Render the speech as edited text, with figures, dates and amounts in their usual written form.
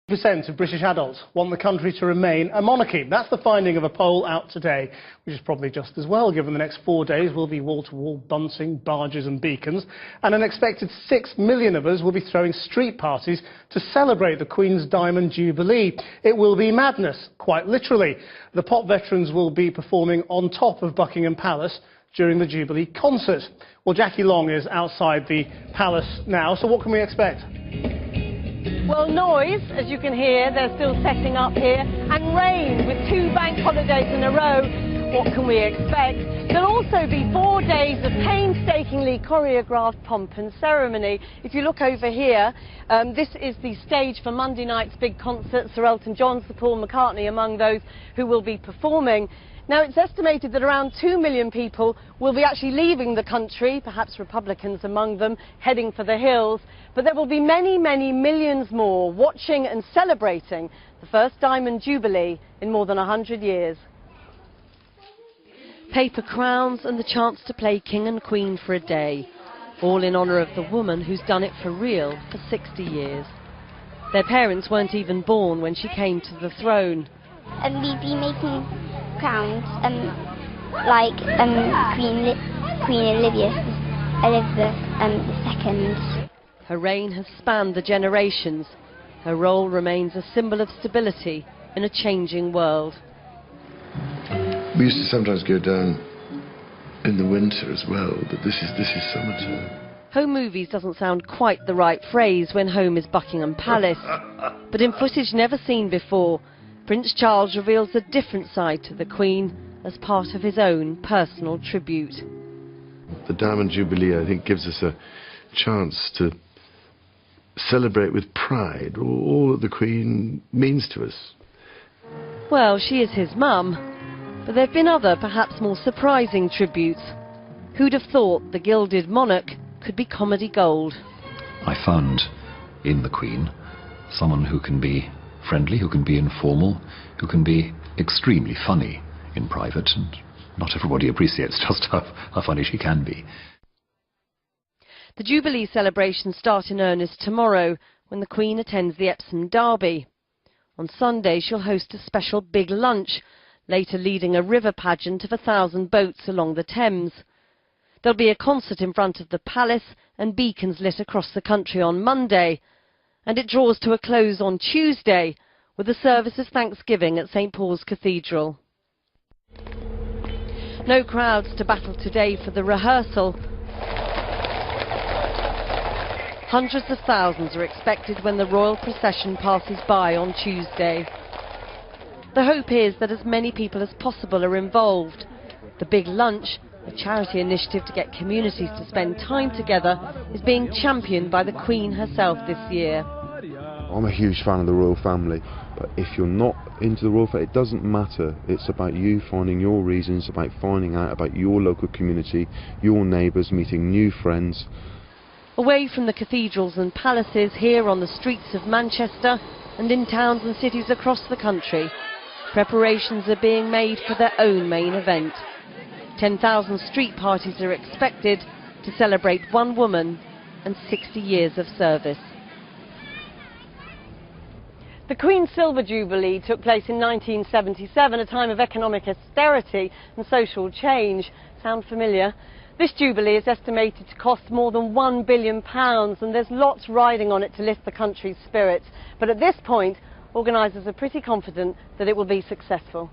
% of British adults want the country to remain a monarchy. That's the finding of a poll out today, which is probably just as well, given the next 4 days will be wall-to-wall bunting, barges and beacons, and an expected 6 million of us will be throwing street parties to celebrate the Queen's Diamond Jubilee. It will be madness, quite literally. The pop veterans will be performing on top of Buckingham Palace during the Jubilee concert. Well, Jackie Long is outside the palace now, so what can we expect? Well, noise, as you can hear, they're still setting up here, and rain with 2 bank holidays in a row. What can we expect? There'll also be 4 days of painstakingly choreographed pomp and ceremony. If you look over here, this is the stage for Monday night's big concert. Sir Elton John, Sir Paul McCartney among those who will be performing. Now, it's estimated that around 2 million people will be actually leaving the country, perhaps Republicans among them, heading for the hills. But there will be many, many millions more watching and celebrating the first Diamond Jubilee in more than 100 years. Paper crowns and the chance to play King and Queen for a day, all in honour of the woman who's done it for real for 60 years. Their parents weren't even born when she came to the throne. We've been making crowns, like Queen Elizabeth II. Her reign has spanned the generations. Her role remains a symbol of stability in a changing world. We used to sometimes go down in the winter as well, but this is summertime. Home movies doesn't sound quite the right phrase when home is Buckingham Palace. But in footage never seen before, Prince Charles reveals a different side to the Queen as part of his own personal tribute. The Diamond Jubilee, I think, gives us a chance to celebrate with pride all that the Queen means to us. Well, she is his mum, but there have been other, perhaps more surprising tributes. Who'd have thought the gilded monarch could be comedy gold? I found in the Queen someone who can be friendly, who can be informal, who can be extremely funny in private, and not everybody appreciates just how funny she can be. The Jubilee celebrations start in earnest tomorrow, when the Queen attends the Epsom Derby. On Sunday she'll host a special big lunch, later leading a river pageant of 1,000 boats along the Thames. There'll be a concert in front of the palace and beacons lit across the country on Monday. And it draws to a close on Tuesday with a service of Thanksgiving at St Paul's Cathedral. No crowds to battle today for the rehearsal. Hundreds of thousands are expected when the royal procession passes by on Tuesday. The hope is that as many people as possible are involved. The big lunch, a charity initiative to get communities to spend time together, is being championed by the Queen herself this year. I'm a huge fan of the royal family, but if you're not into the royal family, it doesn't matter. It's about you finding your reasons, about finding out about your local community, your neighbours, meeting new friends. Away from the cathedrals and palaces, here on the streets of Manchester and in towns and cities across the country, preparations are being made for their own main event. 10,000 street parties are expected to celebrate one woman and 60 years of service. The Queen's Silver Jubilee took place in 1977, a time of economic austerity and social change. Sound familiar? This Jubilee is estimated to cost more than £1 billion, and there's lots riding on it to lift the country's spirits. But at this point, organisers are pretty confident that it will be successful.